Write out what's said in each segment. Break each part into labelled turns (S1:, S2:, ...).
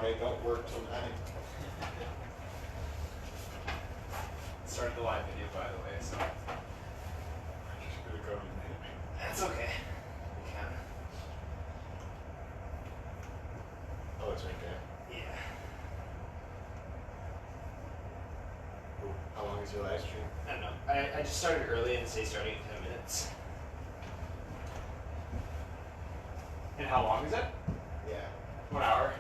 S1: I don't work till 9.
S2: Started the live video, by the way, so.
S1: I just gotta go and hit me.
S2: That's okay. We can.
S1: Oh, it's right there.
S2: Yeah.
S1: Cool. How long is your live stream?
S2: I don't know. I just started early and say starting in 10 minutes. And how long is it?
S1: Yeah.
S2: 1 hour.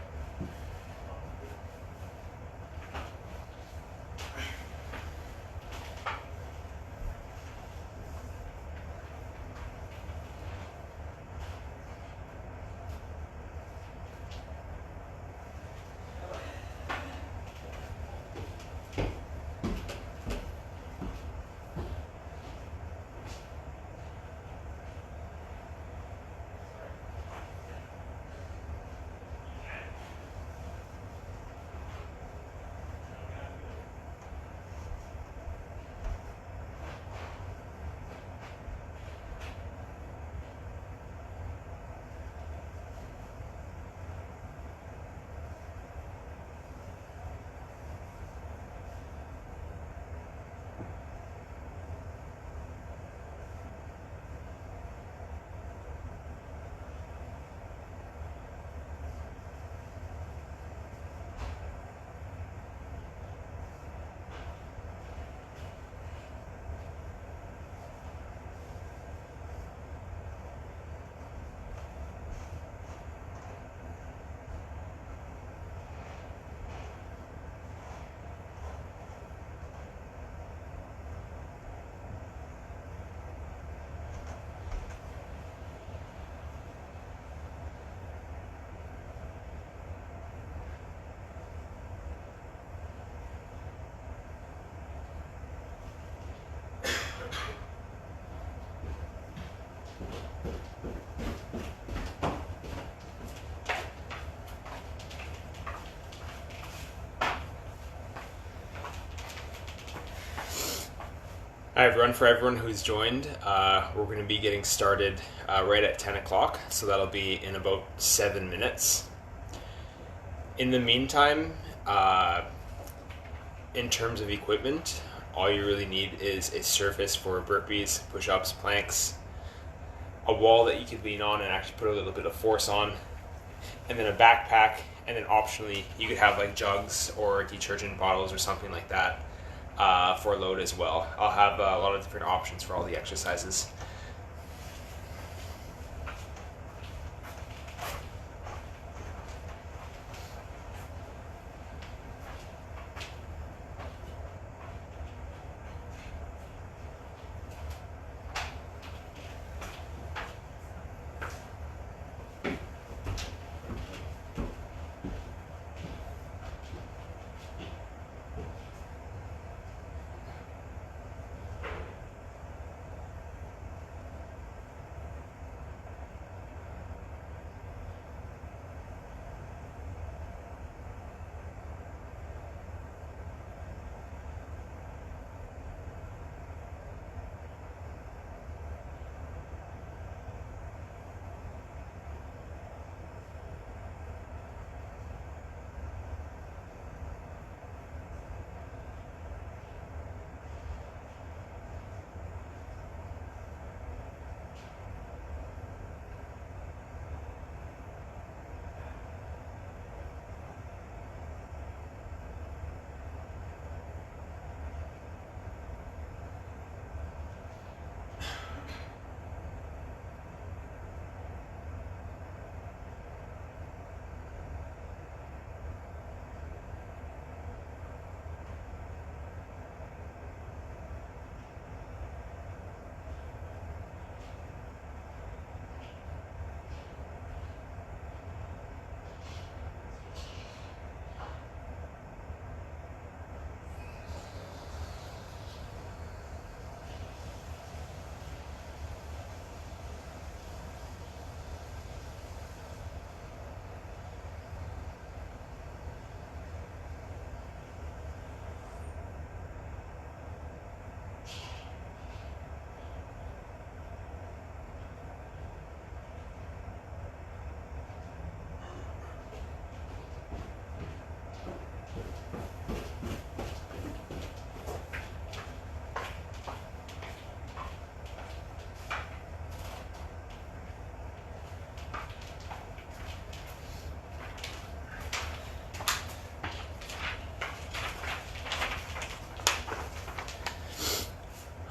S2: Hi everyone, for everyone who's joined, we're going to be getting started right at 10 o'clock, so that'll be in about 7 minutes. In the meantime, in terms of equipment, all you really need is a surface for burpees, push-ups, planks, a wall that you can lean on and actually put a little bit of force on, and then a backpack, and then optionally you could have like jugs or detergent bottles or something like that. For a load as well. I'll have a lot of different options for all the exercises.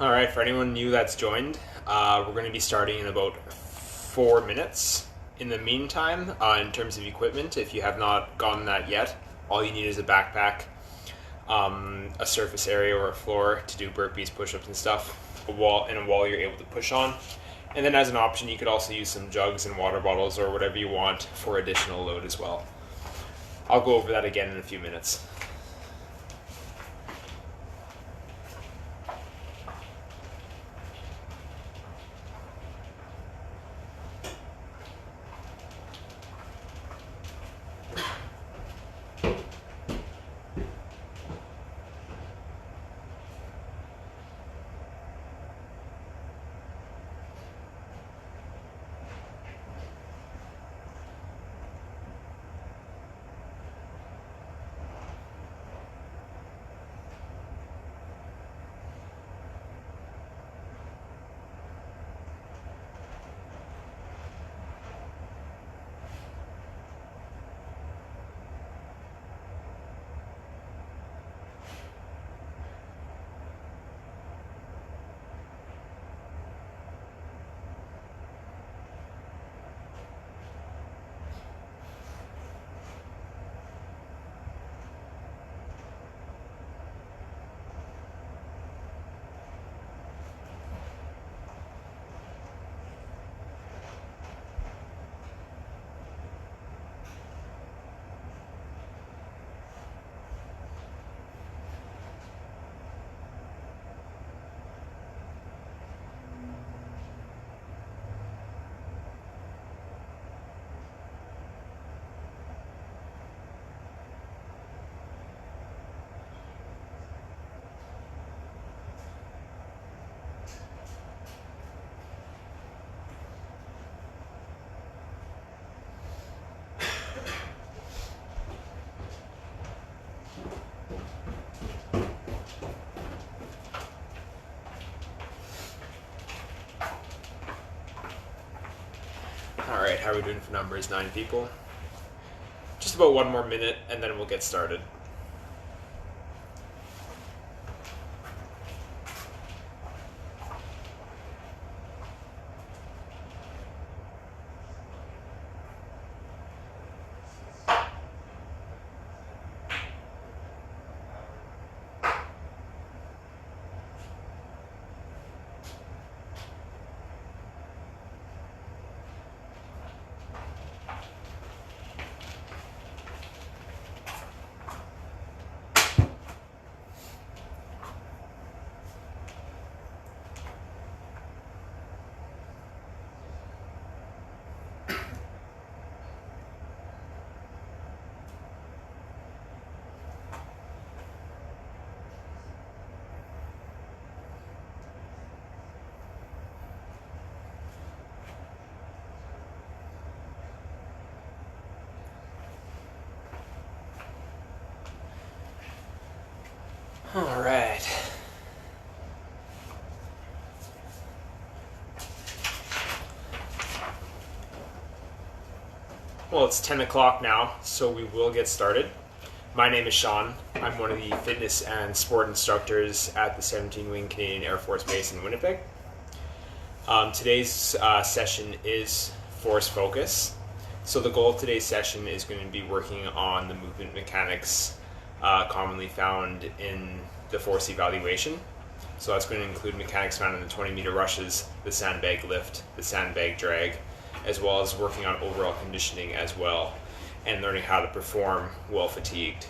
S2: Alright, for anyone new that's joined, we're going to be starting in about 4 minutes. In the meantime, in terms of equipment, if you have not gotten that yet, all you need is a backpack, a surface area or a floor to do burpees, push-ups and stuff, a wall you're able to push on. And then as an option, you could also use some jugs and water bottles or whatever you want for additional load as well. I'll go over that again in a few minutes. Alright, how are we doing for numbers? 9 people. Just about 1 more minute and then we'll get started. All right. Well, it's 10 o'clock now, so we will get started. My name is Sean. I'm one of the fitness and sport instructors at the 17 Wing Canadian Air Force Base in Winnipeg. Today's session is force focus. So the goal of today's session is going to be working on the movement mechanics commonly found in the force evaluation. So that's going to include mechanics found in the 20-meter rushes, the sandbag lift, the sandbag drag, as well as working on overall conditioning as well, and learning how to perform while fatigued.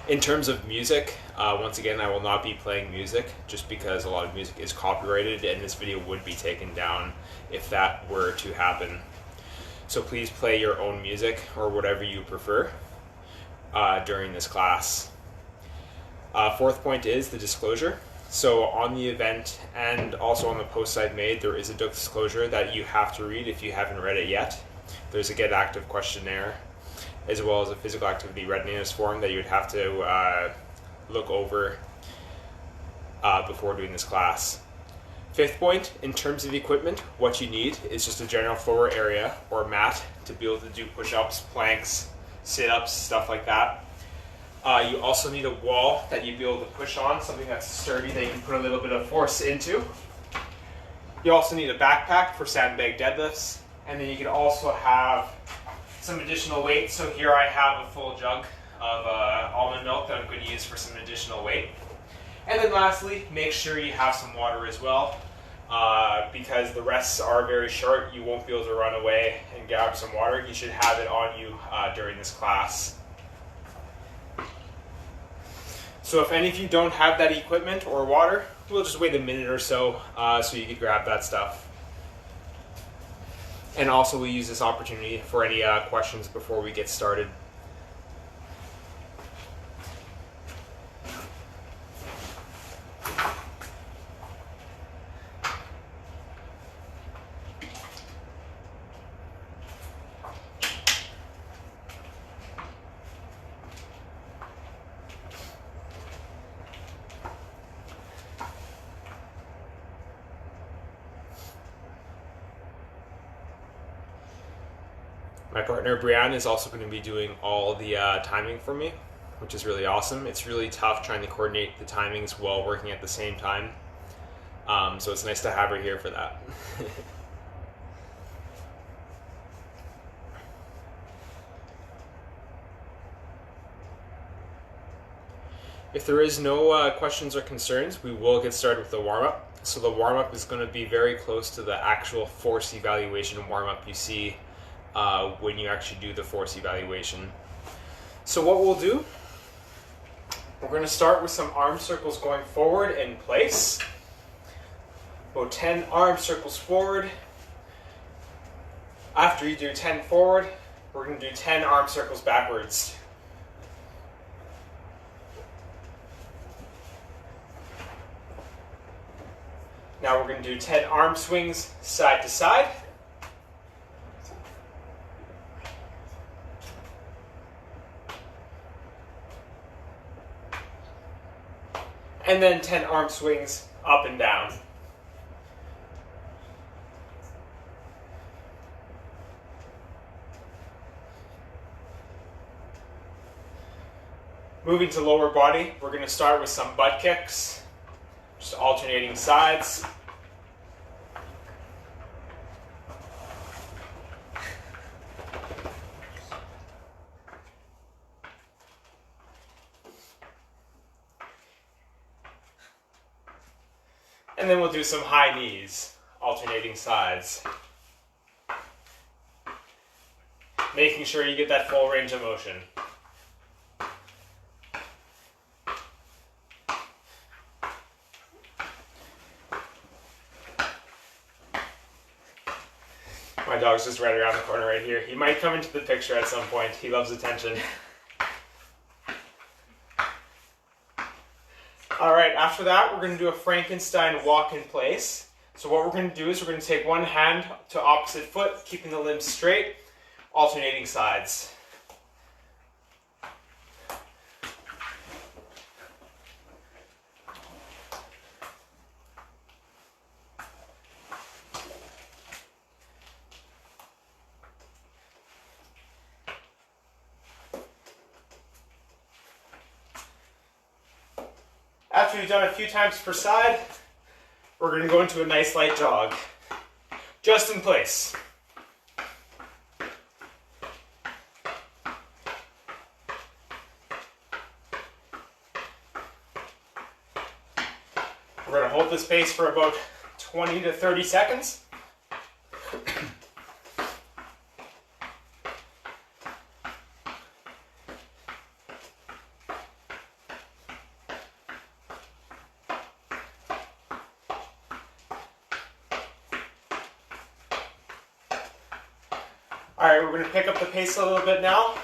S2: In terms of music, once again, I will not be playing music just because a lot of music is copyrighted and this video would be taken down if that were to happen. So please play your own music or whatever you prefer during this class. Fourth point is the disclosure. So on the event and also on the posts I've made, there is a disclosure that you have to read if you haven't read it yet. There's a get active questionnaire, as well as a physical activity readiness form that you would have to look over before doing this class. Fifth point, in terms of equipment, what you need is just a general floor area or mat to be able to do push-ups, planks, sit-ups, stuff like that. You also need a wall that you'd be able to push on, something that's sturdy that you can put a little bit of force into. You also need a backpack for sandbag deadlifts, and then you can also have some additional weight. So here I have a full jug of almond milk that I'm going to use for some additional weight. And then lastly, make sure you have some water as well, because the rests are very short. You won't be able to run away and grab some water. You should have it on you during this class. So if any of you don't have that equipment or water, we'll just wait a minute or so so you can grab that stuff. And also we'll use this opportunity for any questions before we get started. My partner Brianne is also going to be doing all the timing for me, which is really awesome. It's really tough trying to coordinate the timings while working at the same time. So it's nice to have her here for that. If there is no questions or concerns, we will get started with the warm-up. So the warm-up is going to be very close to the actual force evaluation warm-up you see when you actually do the force evaluation. So what we'll do, we're going to start with some arm circles going forward in place. Go 10 arm circles forward. After you do 10 forward, we're going to do 10 arm circles backwards. Now we're going to do 10 arm swings side to side. And then 10 arm swings up and down. Moving to lower body, we're going to start with some butt kicks, just alternating sides. And then we'll do some high knees, alternating sides. Making sure you get that full range of motion. My dog's just right around the corner right here. He might come into the picture at some point. He loves attention. Alright, after that we're going to do a Frankenstein walk in place. So what we're going to do is we're going to take one hand to opposite foot, keeping the limbs straight, alternating sides. After you've done a few times per side, we're going to go into a nice light jog. Just in place. We're going to hold this pace for about 20 to 30 seconds. Alright, we're going to pick up the pace a little bit now.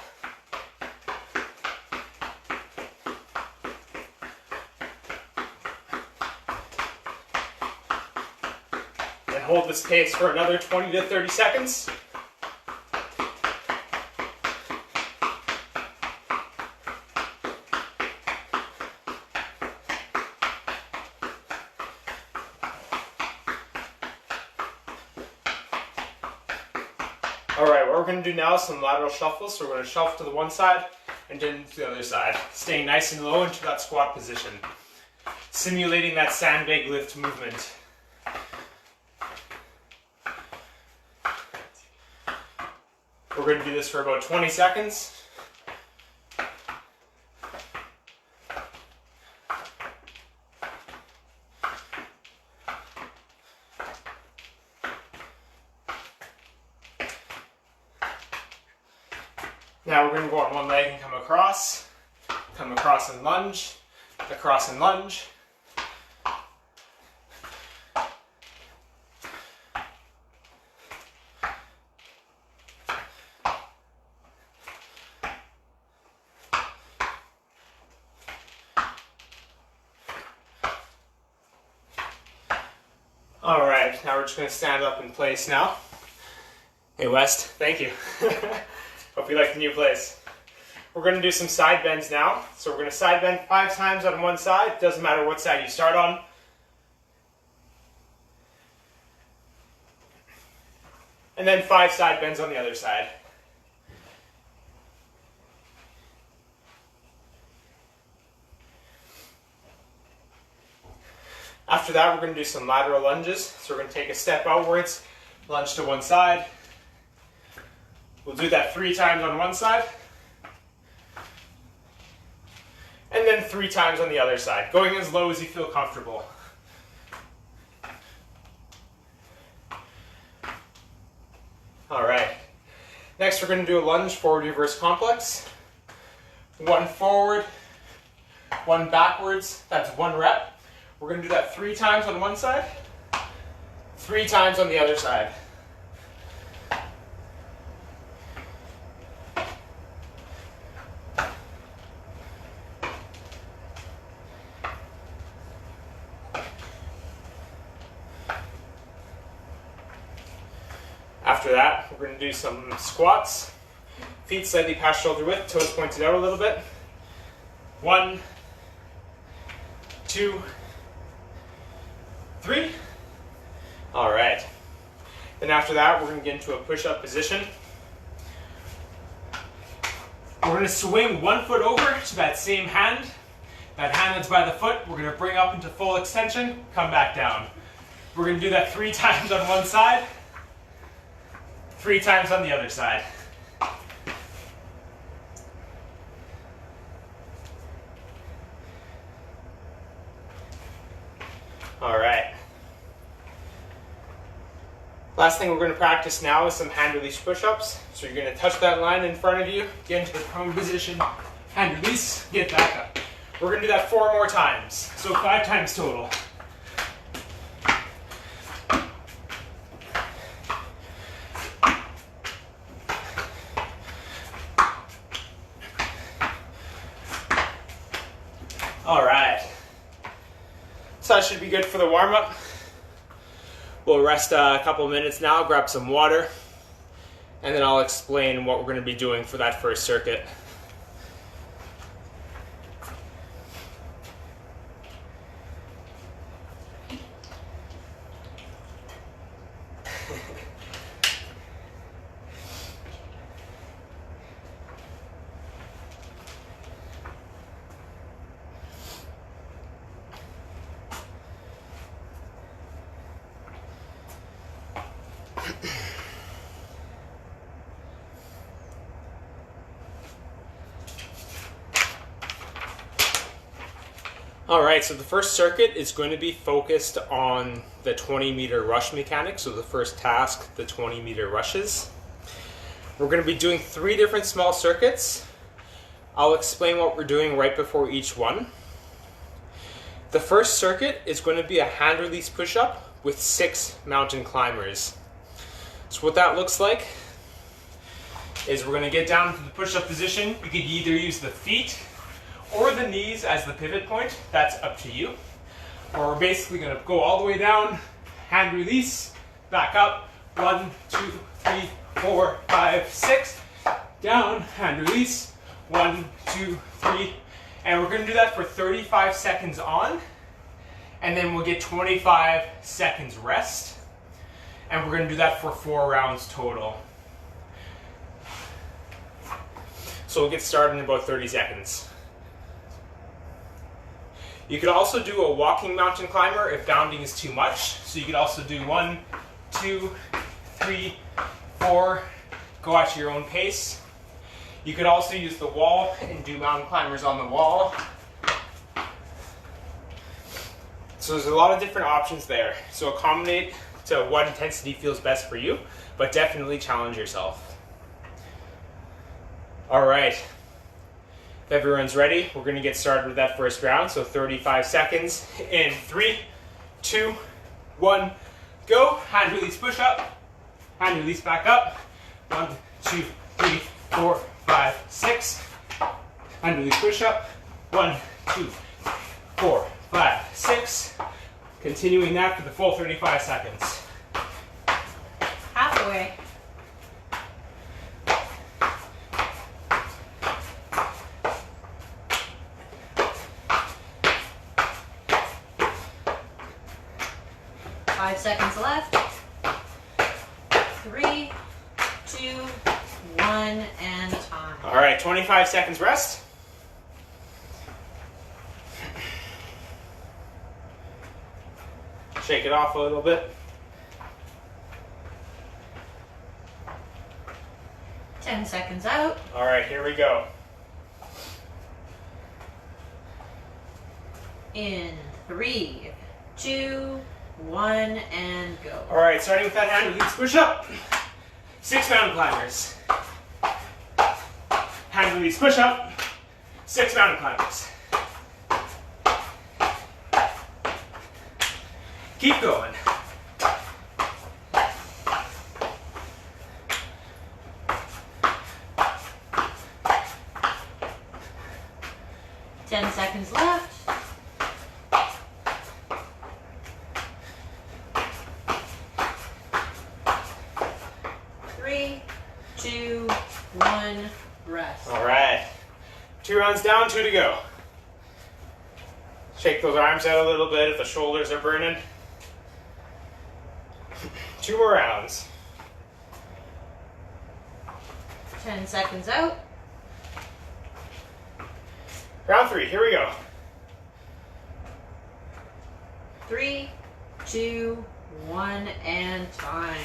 S2: And hold this pace for another 20 to 30 seconds. Alright, what we're going to do now is some lateral shuffles. So we're going to shuffle to the one side and then to the other side. Staying nice and low into that squat position. Simulating that sandbag lift movement. We're going to do this for about 20 seconds. Now we're going to go on one leg and come across and lunge, across and lunge. All right, now we're just going to stand up in place now. Hey West, thank you. Hope you like the new place. We're going to do some side bends now. So we're going to side bend 5 times on one side. Doesn't matter what side you start on. And then 5 side bends on the other side. After that, we're going to do some lateral lunges. So we're going to take a step outwards, lunge to one side. We'll do that 3 times on one side. And then 3 times on the other side, going as low as you feel comfortable. All right. Next, we're going to do a lunge forward reverse complex. 1 forward, 1 backwards. That's 1 rep. We're going to do that 3 times on one side, 3 times on the other side. After that, we're going to do some squats. Feet slightly past shoulder width, toes pointed out a little bit. 1, 2, 3. All right. Then after that, we're going to get into a push-up position. We're going to swing 1 foot over to that same hand. That hand that's by the foot, we're going to bring up into full extension, come back down. We're going to do that 3 times on one side, 3 times on the other side. All right. Last thing we're going to practice now is some hand release push-ups. So you're going to touch that line in front of you, get into the prone position, hand release, get back up. We're going to do that 4 more times, so 5 times total. All right, so that should be good for the warm-up. We'll rest a couple minutes now, grab some water, and then I'll explain what we're going to be doing for that first circuit. Alright, so the first circuit is going to be focused on the 20-meter rush mechanic. So the first task, the 20-meter rushes. We're going to be doing 3 different small circuits. I'll explain what we're doing right before each one. The first circuit is going to be a hand release push-up with 6 mountain climbers. So what that looks like is we're going to get down to the push-up position. You could either use the feet or the knees as the pivot point. That's up to you. Or we're basically going to go all the way down, hand release, back up, 1, 2, 3, 4, 5, 6, down, hand release, 1, 2, 3, and we're going to do that for 35 seconds on, and then we'll get 25 seconds rest, and we're going to do that for 4 rounds total. So we'll get started in about 30 seconds. You could also do a walking mountain climber if bounding is too much. So you could also do 1, 2, 3, 4, go at your own pace. You could also use the wall and do mountain climbers on the wall. So there's a lot of different options there. So accommodate to what intensity feels best for you, but definitely challenge yourself. All right, if everyone's ready, we're gonna get started with that first round. So 35 seconds in 3, 2, 1, go. Hand release push up, hand release back up. 1, 2, 3, 4, 5, 6. Hand release push up. 1, 2, 4, 5, 6. Continuing that for the full 35 seconds.
S3: Halfway. Five seconds left. 3, 2, 1, and time.
S2: All right, 25 seconds rest. Shake it off a little bit.
S3: 10 seconds out.
S2: All right, here we go.
S3: In 3, 2, 1, and go.
S2: All right, starting with that hand release push up. 6 mountain climbers. Hand release push up. 6 mountain climbers. Keep going.
S3: Ten seconds left. 3, 2, 1, rest.
S2: All right, 2 rounds down, 2 to go. Shake those arms out a little bit if the shoulders are burning. 2 more rounds.
S3: 10 seconds out.
S2: Round 3, here we go.
S3: 3, 2, 1, and time.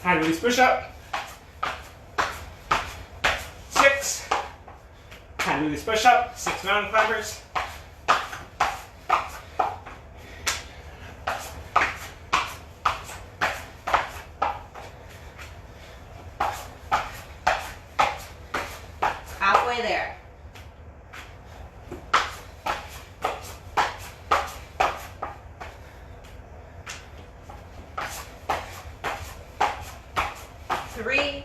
S2: Hand release push up. 6. Hand release push up. 6 mountain climbers.
S3: Halfway there. 3,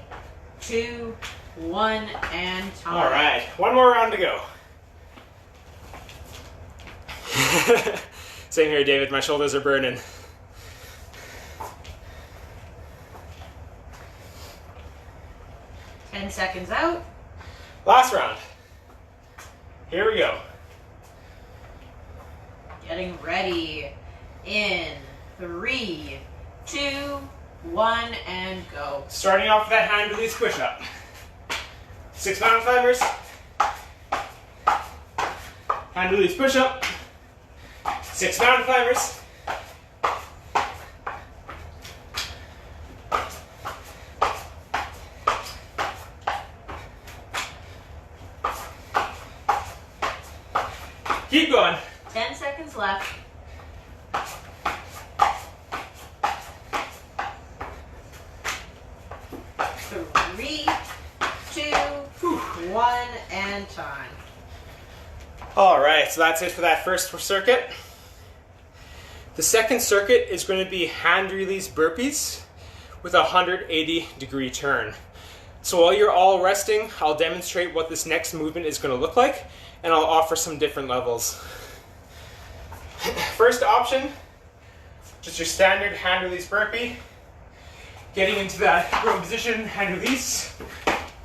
S3: 2, 1, and time.
S2: All right, 1 more round to go. Same here, David. My shoulders are burning.
S3: Ten seconds out.
S2: Last round. Here we go.
S3: Getting ready. In 3, 2, 1, and go.
S2: Starting off with that hand release push up. 6 mountain climbers. Hand release push up. 6 mountain climbers. Keep going.
S3: 10 seconds left. 3, 2, 1, and time.
S2: All right, so that's it for that first circuit. The second circuit is going to be hand release burpees with a 180-degree turn. So while you're all resting, I'll demonstrate what this next movement is going to look like, and I'll offer some different levels. First option, just your standard hand release burpee. Getting into that row position, hand release,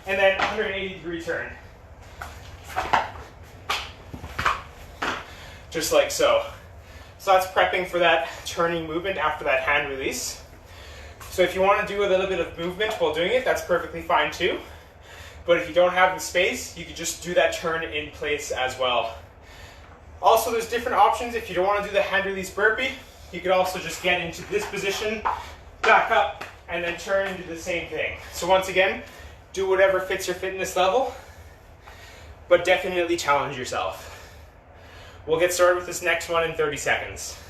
S2: and then 180-degree turn. Just like so. So that's prepping for that turning movement after that hand release. So if you want to do a little bit of movement while doing it, that's perfectly fine too. But if you don't have the space, you can just do that turn in place as well. Also, there's different options. If you don't want to do the hand release burpee, you could also just get into this position, back up, and then turn and do the same thing. So once again, do whatever fits your fitness level, but definitely challenge yourself. We'll get started with this next one in 30 seconds.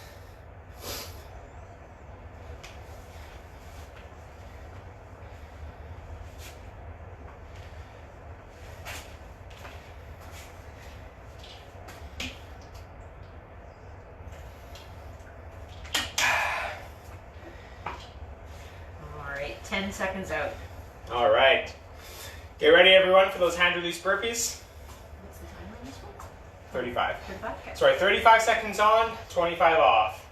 S3: All right, 10 seconds out.
S2: All right. Get ready, everyone, for those hand release burpees.
S3: What's the time on this one?
S2: 35.
S3: 35? Okay.
S2: Sorry, 35 seconds on, 25 off.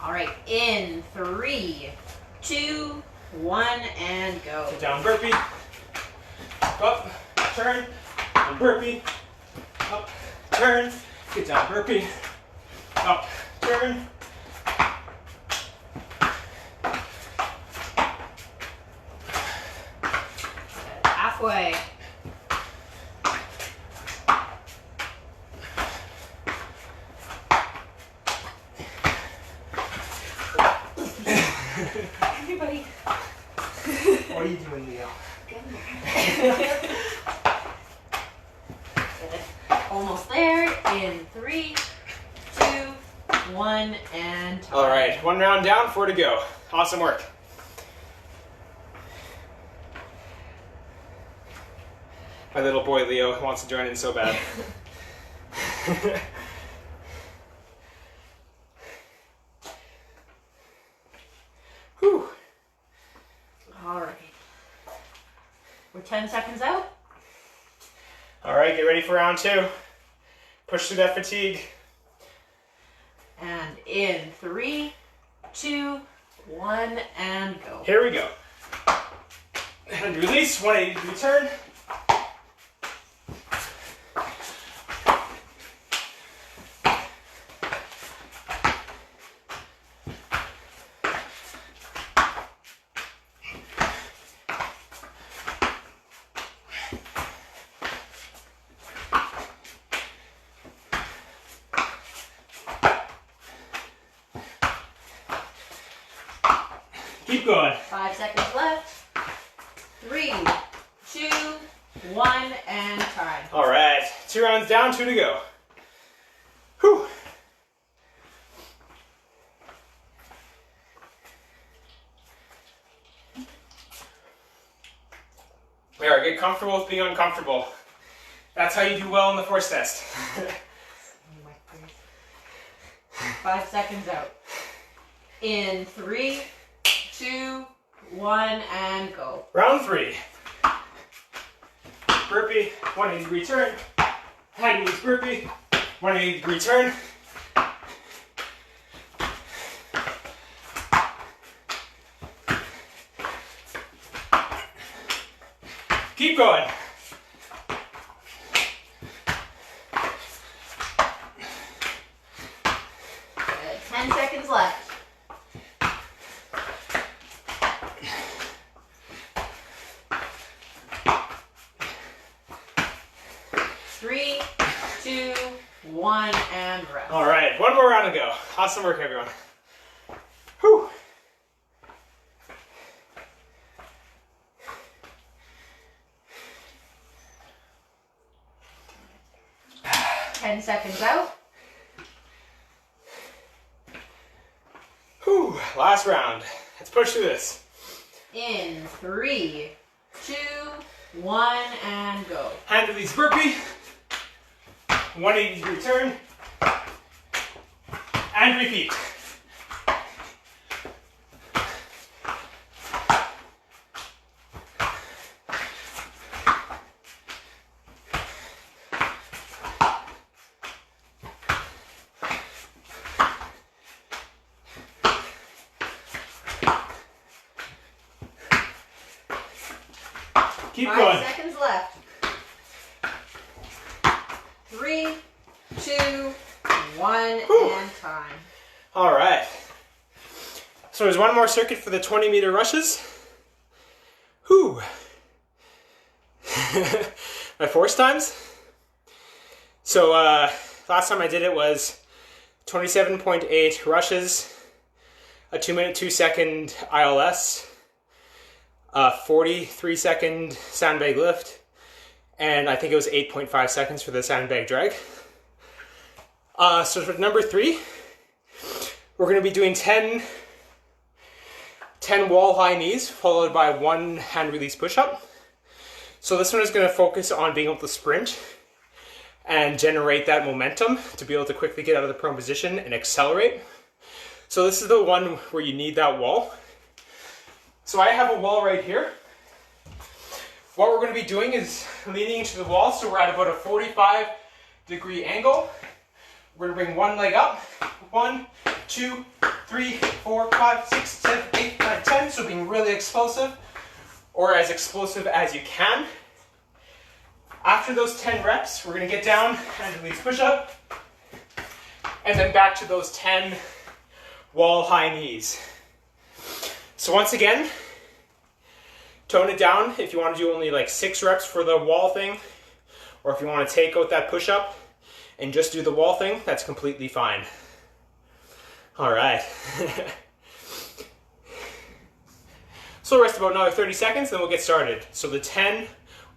S3: All right, in 3, 2, 1, and go.
S2: Sit down burpee. Up, turn, and burpee. Up, turn, get down burpee. Up, turn.
S3: Halfway. Everybody.
S2: What are you doing, Leo?
S3: Almost there. In 3, 2, 1, and time.
S2: All right, one round down, 4 to go. Awesome work. My little boy Leo wants to join in so bad. Whew.
S3: All right. We're 10 seconds out.
S2: All right, get ready for round 2. Push through that fatigue.
S3: And in 3, 2, 1, and go.
S2: Here we go. And release, 180 degree turn. Keep going.
S3: 5 seconds left. 3, 2, 1, and time.
S2: All right, 2 rounds down, 2 to go. Whew. All right, get comfortable with being uncomfortable. That's how you do well in the force test.
S3: 5 seconds out. In 3, 2, 1, and go.
S2: Round 3. Burpee, 180 degree turn. Hand release burpee, 180 degree turn. Keep going.
S3: Good. 10 seconds left. 3, 2, 1, and rest.
S2: All right, one more round to go. Awesome work, everyone. Whew.
S3: Ten seconds out.
S2: Whew. Last round. Let's push through this.
S3: In 3, 2, 1, and go.
S2: Hand release burpee. 180 degree turn. And repeat. Keep
S3: 5
S2: going.
S3: seconds left. 3, 2, 1, and time.
S2: All right. So there's one more circuit for the 20-meter rushes. Whew. my force times. So last time I did it was 27.8 rushes, a 2-minute 2-second ILS, a 43-second sandbag lift, and I think it was 8.5 seconds for the sandbag drag. So for number 3, we're going to be doing 10 wall high knees followed by 1 hand release push-up. So this one is going to focus on being able to sprint and generate that momentum to be able to quickly get out of the prone position and accelerate. So this is the one where you need that wall. So I have a wall right here. What we're going to be doing is leaning into the wall, so we're at about a 45-degree angle. We're going to bring one leg up. 1, 2, 3, 4, 5, 6, 7, 8, 9, 10. So being really explosive, or as explosive as you can. After those 10 reps, we're going to get down, hand release push up, and then back to those 10 wall high knees. So once again, tone it down if you want to do only like 6 reps for the wall thing, or if you want to take out that push up and just do the wall thing, that's completely fine. All right. So rest about another 30 seconds, then we'll get started. So the 10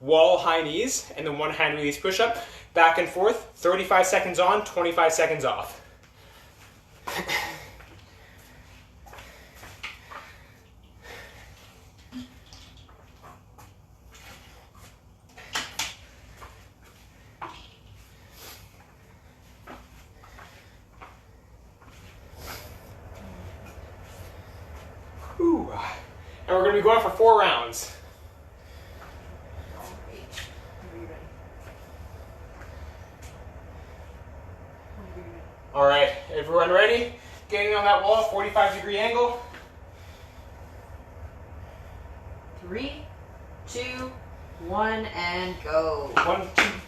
S2: wall high knees and then 1 hand release push up, back and forth, 35 seconds on, 25 seconds off. Ooh. And we're going to be going for 4 rounds. All right, everyone ready? Getting on that wall, 45-degree angle.
S3: 3, 2, 1, and go.
S2: 1, 2,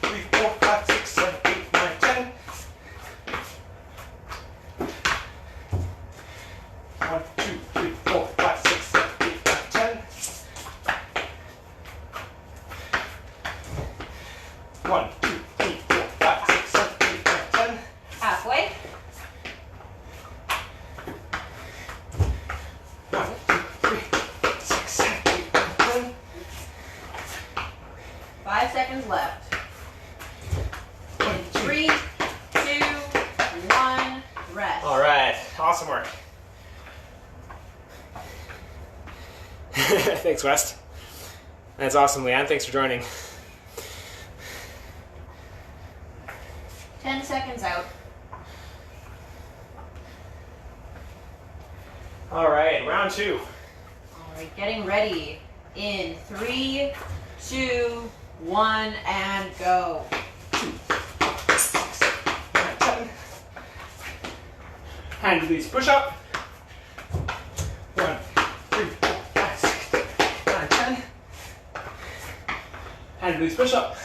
S2: 3, 4, 5, 6, 7, 8, 9, 10. 1, 2, 3, 4, 5, 6, 7, 8, 9, 10. 1, 2, 3, 4, 5, 6, 7, 8, 9, 10.
S3: Halfway.
S2: 1, 2, 3, 6, 7, 8, 9, 10.
S3: 5 seconds left.
S2: 1, 2.
S3: 3, 2, 1, rest.
S2: All right, awesome work. Thanks, West. That's awesome, Leanne. Thanks for joining.
S3: 10 seconds out.
S2: All right, round 2.
S3: All right, getting ready. In 3, 2, 1, and go.
S2: 6, 9, 10. Hand release push up. 1, 3, 4, 5, 6, 9, 10. Hand release push up.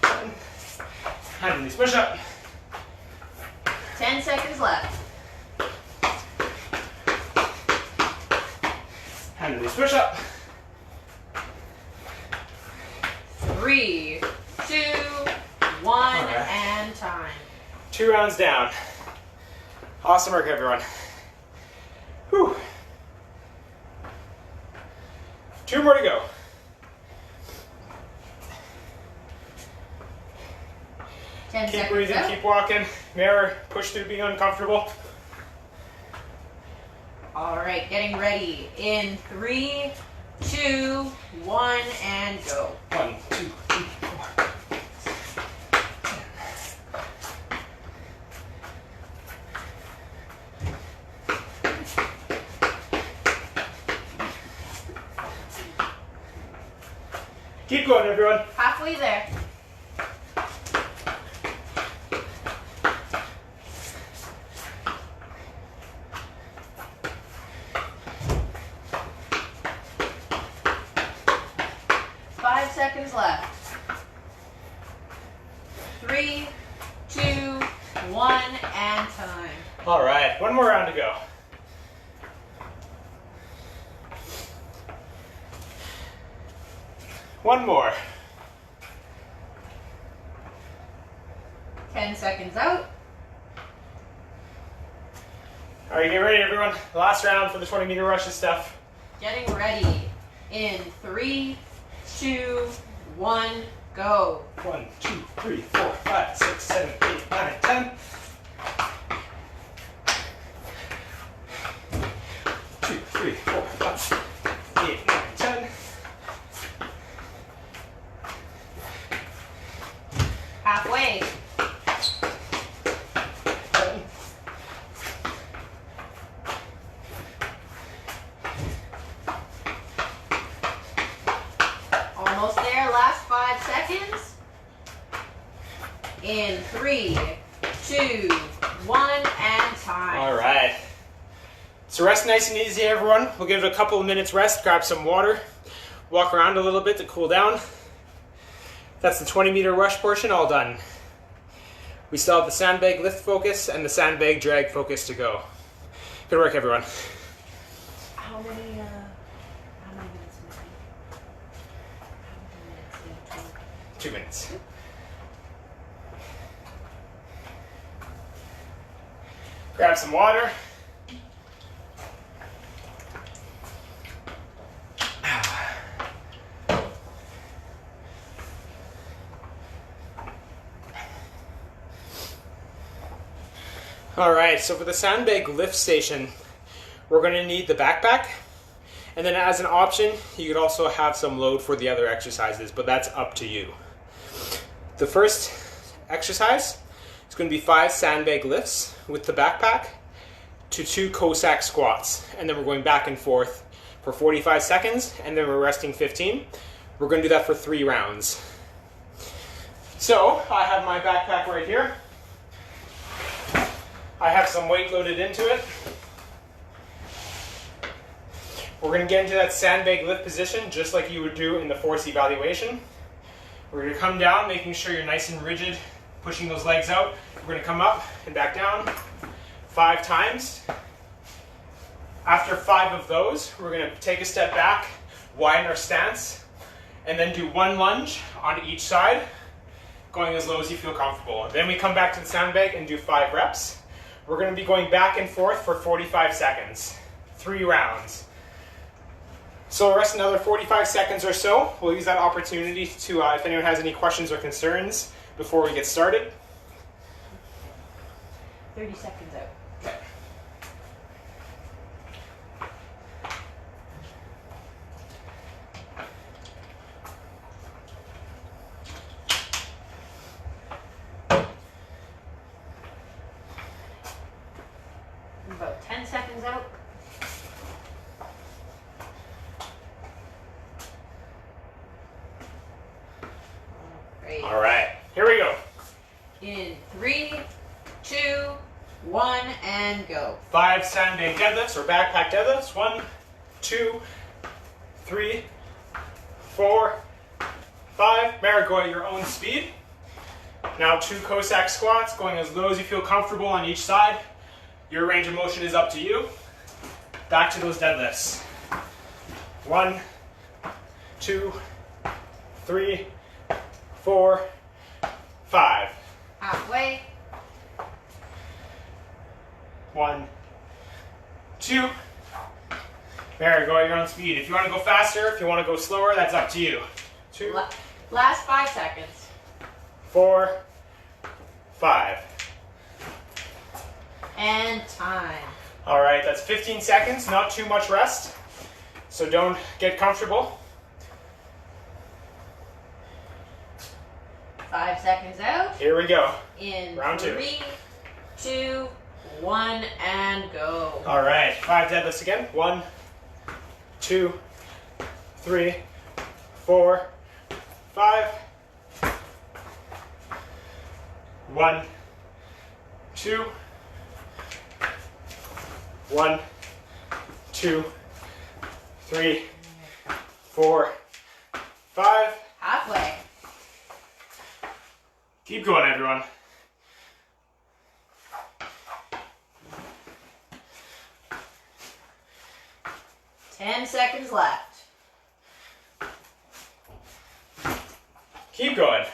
S2: 10. Hand release push up.
S3: 10 seconds left.
S2: Hand release push up.
S3: 3, 2, 1,
S2: right.
S3: and time.
S2: 2 rounds down. Awesome work, everyone. Whew. 2 more to go.
S3: 10
S2: Keep
S3: seconds
S2: breathing,
S3: out.
S2: keep walking. Mirror, push through being uncomfortable.
S3: All right, getting ready. In 3, 2, 1, and go.
S2: 1, 2, 3, 4. Keep going, everyone.
S3: Halfway there. Seconds left. 3, 2, 1, and time.
S2: All right, 1 more round to go. One more.
S3: 10 seconds out.
S2: All right, get ready, everyone. Last round for the 20-meter rushes stuff.
S3: Getting ready. In 3, 2, 1, go.
S2: 1, 2, 3, 4, 5, 6, 7, 8, 9, 10. 2, 3, 4, 5, 8, 9, 10.
S3: Halfway.
S2: 10.
S3: Almost there. Last 5 seconds. In 3, 2, 1, and time.
S2: All right. So rest nice and easy, everyone. We'll give it a couple of minutes rest, grab some water, walk around a little bit to cool down. That's the 20-meter rush portion all done. We still have the sandbag lift focus and the sandbag drag focus to go. Good work, everyone.
S3: How many minutes missing? How many minutes?
S2: 2 minutes. Grab some water. All right, so for the sandbag lift station, we're going to need the backpack. And then as an option, you could also have some load for the other exercises, but that's up to you. The first exercise is going to be 5 sandbag lifts with the backpack to 2 Cossack squats. And then we're going back and forth for 45 seconds, and then we're resting 15. We're going to do that for 3 rounds. So I have my backpack right here. I have some weight loaded into it. We're going to get into that sandbag lift position just like you would do in the force evaluation. We're going to come down, making sure you're nice and rigid, pushing those legs out. We're going to come up and back down 5 times. After 5 of those, we're going to take a step back, widen our stance, and then do 1 lunge on each side, going as low as you feel comfortable. And then we come back to the sandbag and do 5 reps. We're going to be going back and forth for 45 seconds, 3 rounds. So we'll rest another 45 seconds or so. We'll use that opportunity to, if anyone has any questions or concerns before we get started.
S3: 30 seconds out.
S2: Okay.
S3: About 10 seconds out. Great.
S2: All right, here we go.
S3: In 3, 2, 1, and go.
S2: 5 sandbag deadlifts or backpack deadlifts. 1, 2, 3, 4, 5. Merry-go at your own speed. Now 2 Cossack squats, going as low as you feel comfortable on each side. Your range of motion is up to you. Back to those deadlifts. 1, 2, 3, 4, 5.
S3: Halfway.
S2: 1, 2. There, go at your own speed. If you want to go faster, if you want to go slower, that's up to you. 2,
S3: Last 5 seconds.
S2: 4, 5.
S3: And time.
S2: All right, that's 15 seconds, not too much rest. So don't get comfortable.
S3: 5 seconds out.
S2: Here we go.
S3: In
S2: Round 2.
S3: 3, 2, 1, and go.
S2: All right, 5 deadlifts again. 1, 2, 3, 4, 5. 1, 2, 1, 2, 3, 4, 5.
S3: Halfway.
S2: Keep going, everyone.
S3: Ten seconds left.
S2: Keep going.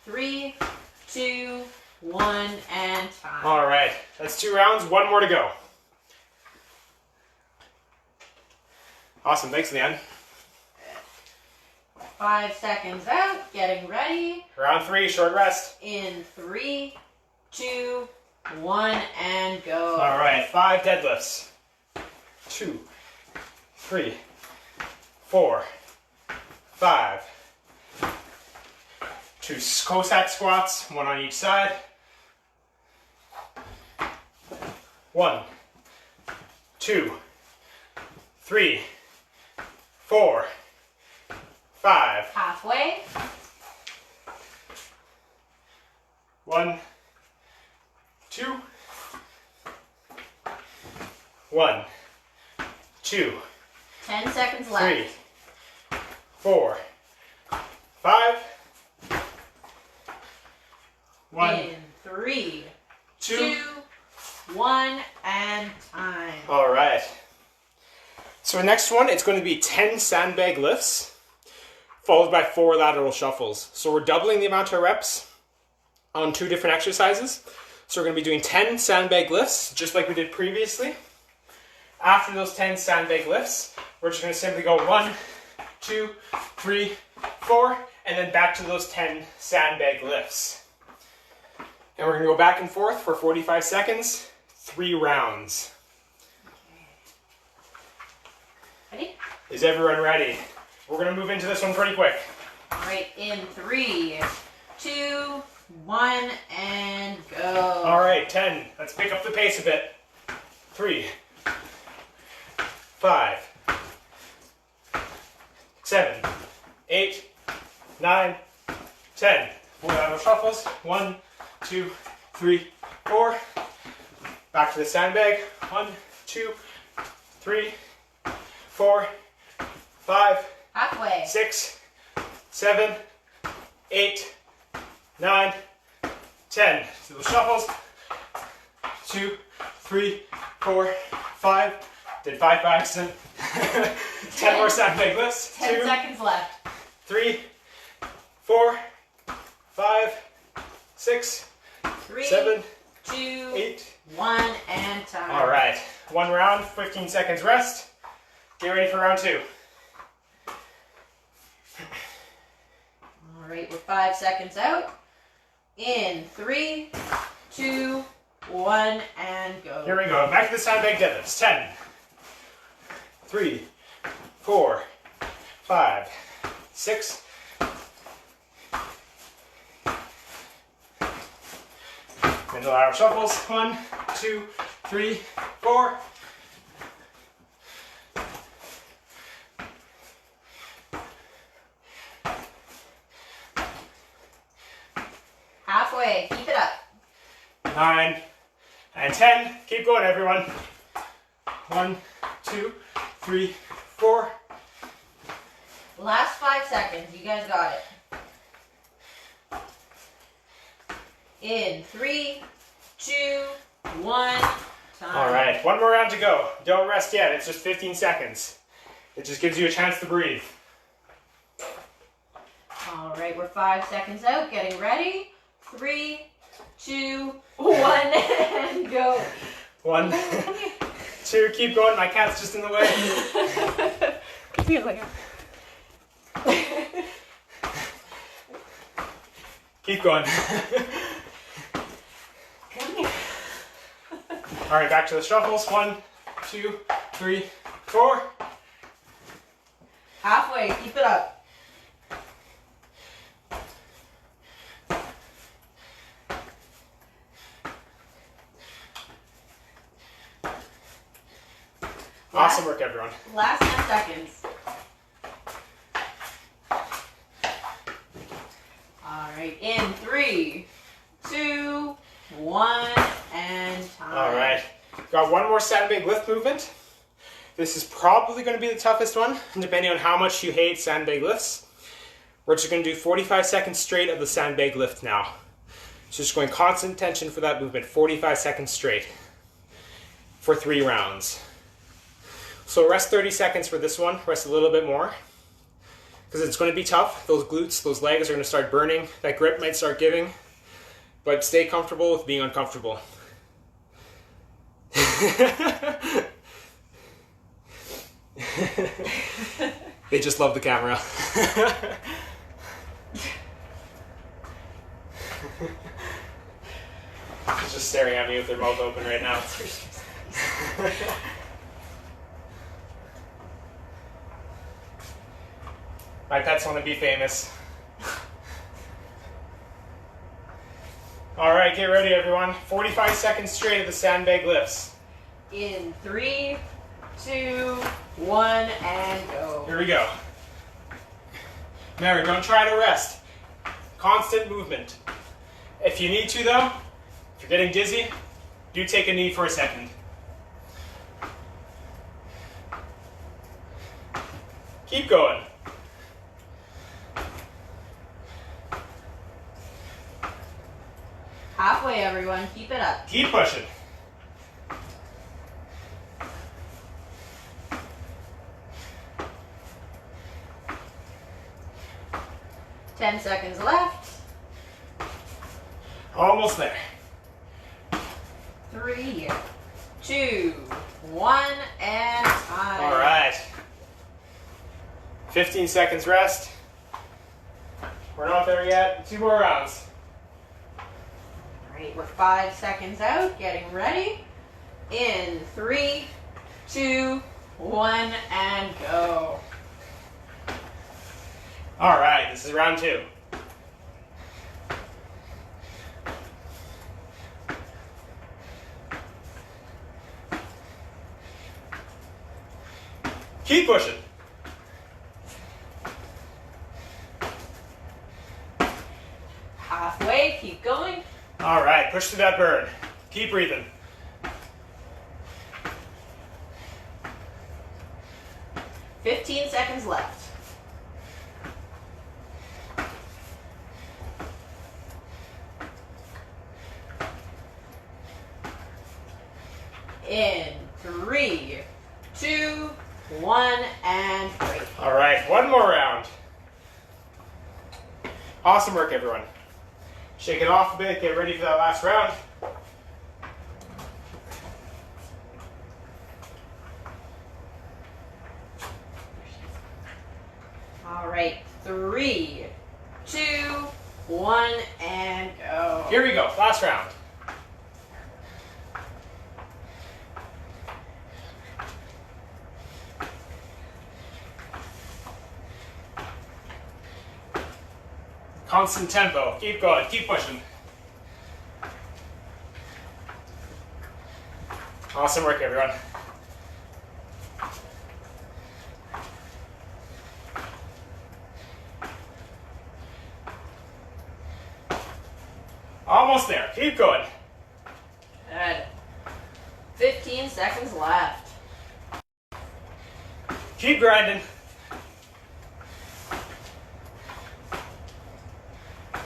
S3: Three, two, one, and time.
S2: All right, that's 2 rounds, 1 more to go. Awesome, thanks, Leanne.
S3: 5 seconds out, getting ready.
S2: Round 3, short rest.
S3: In 3, 2, 1, and go.
S2: All right, 5 deadlifts. 2, 3, 4, 5. 2 Cossack squats, 1 on each side. 1, 2, 3, 4, 5.
S3: Halfway.
S2: 1, 2, 1, 2,
S3: 10 seconds left.
S2: 3, 4, 5. 1,
S3: In 3,
S2: 2.
S3: 2, 1, and time.
S2: All right. So the next one, it's going to be 10 sandbag lifts, followed by 4 lateral shuffles. So we're doubling the amount of reps on 2 different exercises. So we're going to be doing 10 sandbag lifts, just like we did previously. After those 10 sandbag lifts, we're just going to simply go 1, 2, 3, 4, and then back to those 10 sandbag lifts. And we're going to go back and forth for 45 seconds, 3 rounds.
S3: Ready?
S2: Is everyone ready? We're going to move into this one pretty quick.
S3: All right, in 3, 2, 1, and go.
S2: All right, 10. Let's pick up the pace a bit. 3, 5, 7, 8, 9, 10. We'll have shuffles. 1, 2, 3, 4. Back to the sandbag. 1, 2, 3, 4, 5,
S3: Halfway.
S2: 6, 7, 8, 9, 10. So those shuffles. 2, 3, 4, 5. Did 5 by accident. 10 more sandbag lifts.
S3: 10
S2: 2,
S3: seconds left.
S2: 3, 4, 5, 6,
S3: 3,
S2: 7,
S3: 2,
S2: 8.
S3: 1, and time.
S2: All right, 1 round, 15 seconds rest. Get ready for round 2.
S3: All right, we're 5 seconds out. In 3, 2, 1, and go.
S2: Here we go. Back to the sandbag deadlifts. 10, 3, 4, 5, 6. And the lateral shuffles. 1, 2, 3, 4.
S3: Halfway. Keep it up.
S2: 9 and 10. Keep going, everyone. 1, 2, 3, 4.
S3: Last 5 seconds. You guys got it. In 3, 2, 1, time.
S2: All right, 1 more round to go. Don't rest yet. It's just 15 seconds. It just gives you a chance to breathe.
S3: All right, we're 5 seconds out. Getting ready. 3, 2, 1, and go.
S2: 1, 2, keep going. My cat's just in the way. Keep going.
S3: Come here.
S2: All right, back to the shuffles. 1, 2, 3, 4.
S3: Halfway. Keep it up.
S2: Awesome work, everyone.
S3: Last 10 seconds. All right, in 3, 2, 1, and time.
S2: All right, got 1 more sandbag lift movement. This is probably going to be the toughest one, depending on how much you hate sandbag lifts. We're just going to do 45 seconds straight of the sandbag lift now. So just going constant tension for that movement, 45 seconds straight for 3 rounds. So rest 30 seconds for this one. Rest a little bit more because it's going to be tough. Those glutes, those legs are going to start burning. That grip might start giving. But stay comfortable with being uncomfortable. They just love the camera. She's just staring at me with her mouth open right now. My pets want to be famous. All right, get ready, everyone. 45 seconds straight of the sandbag lifts.
S3: In 3, 2, 1, and go.
S2: Here we go. Remember, don't try to rest. Constant movement. If you need to, though, if you're getting dizzy, do take a knee for a second. Keep going.
S3: Halfway, everyone. Keep it up.
S2: Keep pushing.
S3: Ten seconds left.
S2: Almost there.
S3: 3, 2, 1, and time.
S2: All right. 15 seconds rest. We're not there yet. 2 more rounds.
S3: All right, we're 5 seconds out. Getting ready. In 3, 2, 1, and go.
S2: All right, this is round 2. Keep pushing.
S3: Halfway, keep going.
S2: All right, push through that burn. Keep breathing.
S3: $15 seconds left. In 3, 2, 1, and break.
S2: All right, one more round. Awesome work, everyone. Shake it off a bit, get ready for that last round.
S3: All right, 3, 2, 1, and go.
S2: Here we go, last round. Constant tempo. Keep going. Keep pushing. Awesome work, everyone. Almost there. Keep going.
S3: Good. 15 seconds left.
S2: Keep grinding.